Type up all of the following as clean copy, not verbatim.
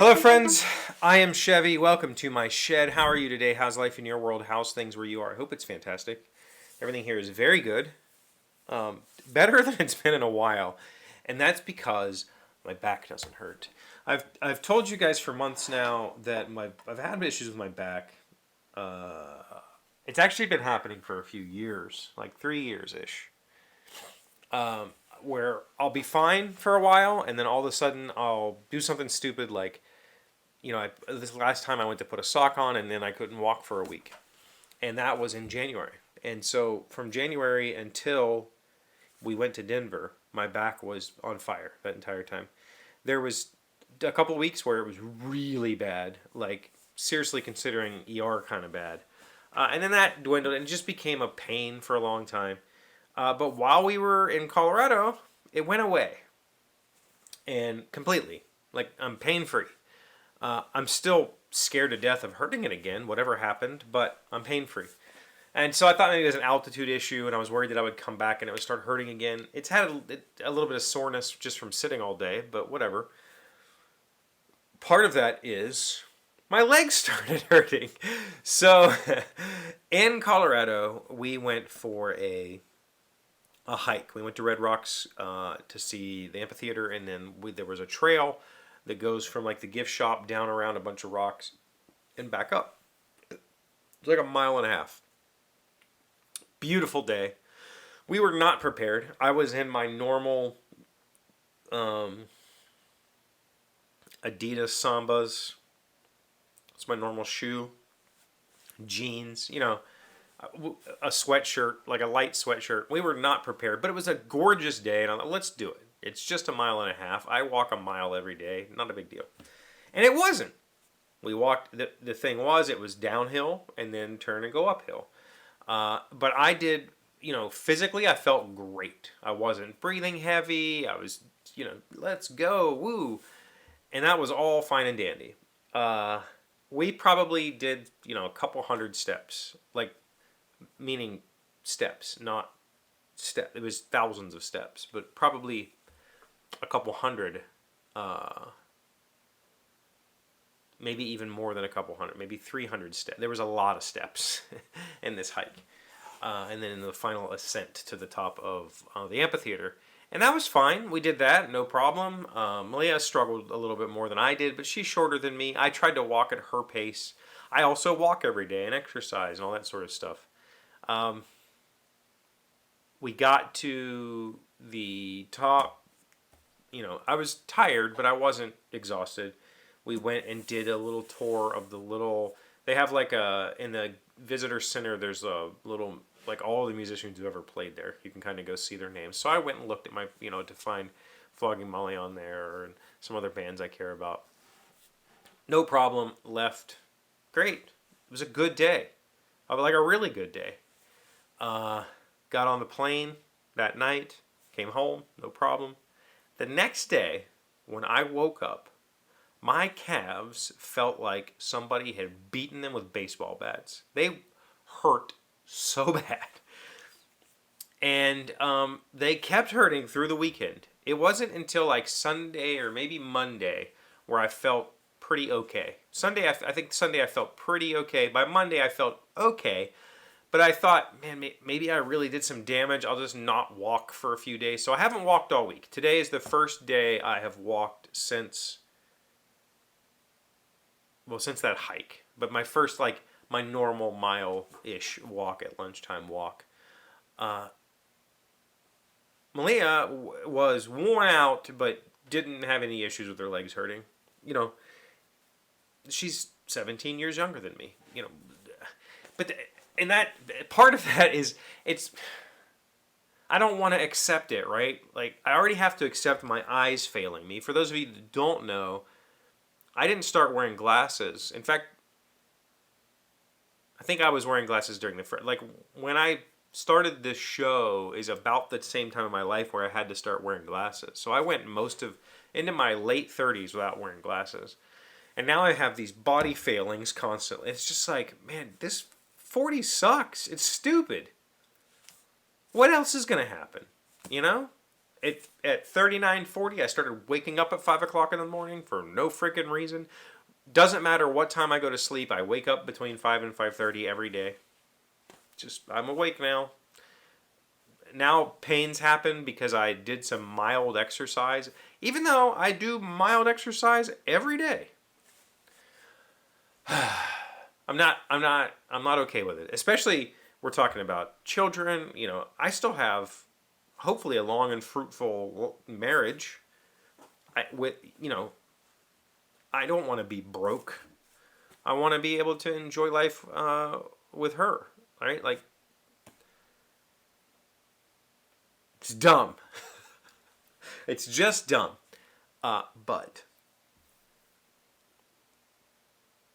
Hello, friends. I am Chevy. Welcome to my shed. How are you today? How's life in your world? How's things where you are? I hope it's fantastic. Everything here is very good. Better than it's been in a while. And that's because my back doesn't hurt. I've told you guys for months now that I've had issues with my back. It's actually been happening for a few years, like 3 years ish. Where I'll be fine for a while, and then all of a sudden I'll do something stupid like, this last time I went to put a sock on, and then I couldn't walk for a week, and that was in January. And so from January until we went to Denver, my back was on fire that entire time. There was a couple weeks where it was really bad, like seriously considering ER kind of bad, and then that dwindled and just became a pain for a long time. But while we were in Colorado, it went away. And completely. Like, I'm pain free. I'm still scared to death of hurting it again, whatever happened, but I'm pain free. And so I thought maybe it was an altitude issue, and I was worried that I would come back and it would start hurting again. It's had a little bit of soreness just from sitting all day, but whatever. Part of that is my legs started hurting. So in Colorado, we went for a hike. We went to Red Rocks to see the amphitheater, and then there was a trail that goes from like the gift shop down around a bunch of rocks and back up. It's like a mile and a half. Beautiful day. We were not prepared. I was in my normal Adidas Sambas. It's my normal shoe. Jeans, a sweatshirt, like a light sweatshirt. We were not prepared, but it was a gorgeous day, and I thought, let's do it. It's just a mile and a half. I walk a mile every day. Not a big deal. And it wasn't. We walked, the thing was, it was downhill and then turn and go uphill. But I did, physically I felt great. I wasn't breathing heavy. I was, let's go, woo. And that was all fine and dandy. We probably did, a couple hundred steps. Like, meaning steps, not step. It was thousands of steps, but probably a couple hundred, maybe even more than a couple hundred, maybe 300 steps. There was a lot of steps in this hike, and then in the final ascent to the top of the amphitheater. And that was fine. We did that, no problem. Malia struggled a little bit more than I did, but she's shorter than me. I tried to walk at her pace. I also walk every day and exercise and all that sort of stuff. We got to the top. I was tired, but I wasn't exhausted. We went and did a little tour of the little. They have like in the visitor center. There's a little, like all the musicians who ever played there. You can kind of go see their names. So I went and looked at my, to find Flogging Molly on there and some other bands I care about. No problem. Left. Great. It was a good day. Like a really good day. Got on the plane that night. Came home. No problem. The next day, when I woke up, my calves felt like somebody had beaten them with baseball bats. They hurt so bad. And they kept hurting through the weekend. It wasn't until like Sunday or maybe Monday where I felt pretty okay. I think Sunday I felt pretty okay. By Monday I felt okay. But I thought, man, maybe I really did some damage. I'll just not walk for a few days. So I haven't walked all week. Today is the first day I have walked since that hike. But my first, my normal mile-ish walk at lunchtime walk. Malia was worn out, but didn't have any issues with her legs hurting. She's 17 years younger than me. But... And that part of that is I don't want to accept it, right? Like, I already have to accept my eyes failing me. For those of you that don't know, I didn't start wearing glasses. In fact, I think I was wearing glasses during when I started this show is about the same time in my life where I had to start wearing glasses. So I went into my late 30s without wearing glasses. And now I have these body failings constantly. It's just like, man, this 40 sucks. It's stupid. What else is going to happen? at 39, 40, I started waking up at 5 o'clock in the morning for no freaking reason. Doesn't matter what time I go to sleep. I wake up between 5 and 5:30 every day. Just, I'm awake now. Now pains happen because I did some mild exercise. Even though I do mild exercise every day. I'm not okay with it. Especially, we're talking about children. You know, I still have, hopefully, a long and fruitful marriage. I don't want to be broke. I want to be able to enjoy life with her, right? Like, it's dumb. It's just dumb. But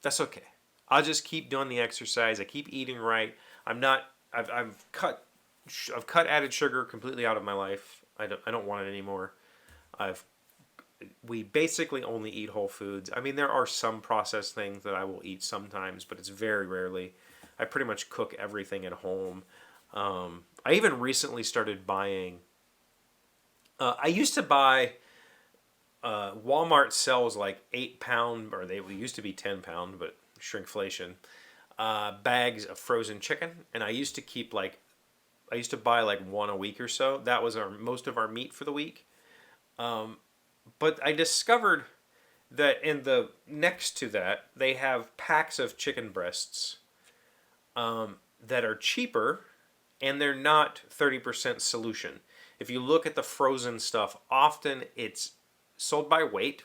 that's okay. I'll just keep doing the exercise. I keep eating right. I've cut added sugar completely out of my life. I don't want it anymore. We basically only eat whole foods. I mean, there are some processed things that I will eat sometimes, but it's very rarely. I pretty much cook everything at home. I even recently started buying. I used to buy. Walmart sells like 8-pound, or they used to be 10-pound, but shrinkflation, bags of frozen chicken, and I used to buy like one a week or so. That was most of our meat for the week. But I discovered that next to that, they have packs of chicken breasts that are cheaper, and they're not 30% solution. If you look at the frozen stuff, often it's sold by weight,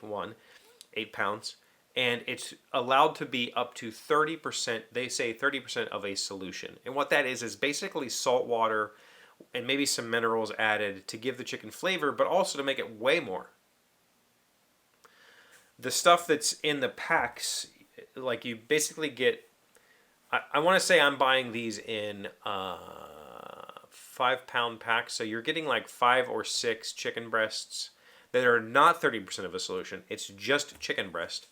8 pounds, and it's allowed to be up to 30%, they say 30% of a solution. And what that is basically salt water and maybe some minerals added to give the chicken flavor, but also to make it weigh more. The stuff that's in the packs, like you basically get, I want to say I'm buying these in 5-pound packs, so you're getting like 5 or 6 chicken breasts that are not 30% of a solution. It's just chicken breast.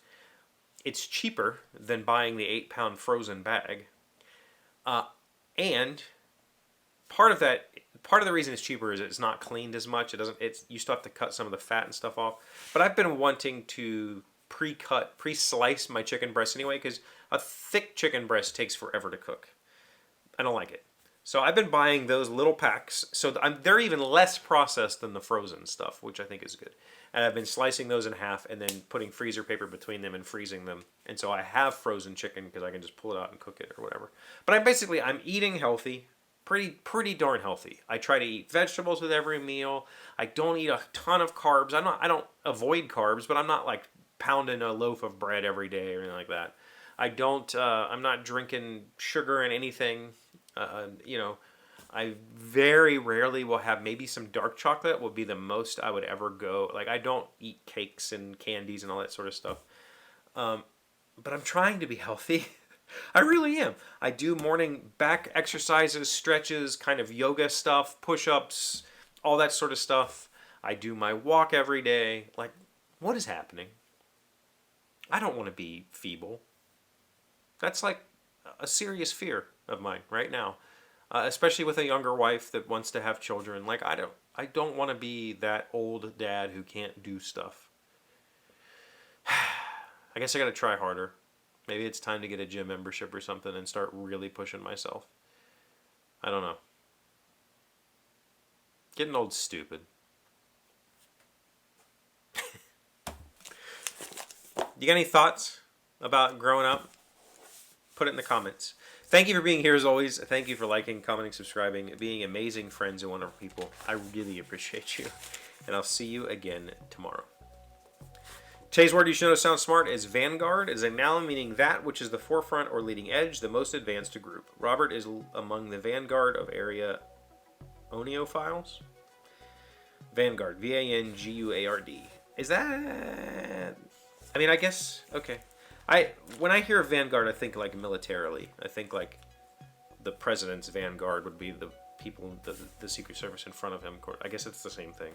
It's cheaper than buying the 8-pound frozen bag. And part of the reason it's cheaper is it's not cleaned as much. You still have to cut some of the fat and stuff off. But I've been wanting to pre-slice my chicken breast anyway, because a thick chicken breast takes forever to cook. I don't like it. So I've been buying those little packs. So they're even less processed than the frozen stuff, which I think is good. And I've been slicing those in half and then putting freezer paper between them and freezing them. And so I have frozen chicken because I can just pull it out and cook it or whatever. But I'm eating healthy, pretty darn healthy. I try to eat vegetables with every meal. I don't eat a ton of carbs. I don't avoid carbs, but I'm not like pounding a loaf of bread every day or anything like that. I'm not drinking sugar in anything. I very rarely will have maybe some dark chocolate would be the most I would ever go. Like, I don't eat cakes and candies and all that sort of stuff. But I'm trying to be healthy. I really am. I do morning back exercises, stretches, kind of yoga stuff, push-ups, all that sort of stuff. I do my walk every day. Like, what is happening? I don't want to be feeble. That's like a serious fear of mine right now, especially with a younger wife that wants to have children. Like, I don't want to be that old dad who can't do stuff. I guess I got to try harder. Maybe it's time to get a gym membership or something and start really pushing myself. I don't know. Getting old's stupid. You got any thoughts about growing up? Put it in the comments. Thank you for being here as always. Thank you for liking, commenting, subscribing, being amazing friends and wonderful people. I really appreciate you. And I'll see you again tomorrow. Today's word you should know sounds smart is vanguard. It is a noun meaning that which is the forefront or leading edge, the most advanced group. Robert is among the vanguard of area oneophiles. Vanguard. V-A-N-G-U-A-R-D. Is that... I mean, I guess... Okay. When I hear of vanguard, I think like militarily. I think like the president's vanguard would be the people, the Secret Service in front of him. I guess it's the same thing.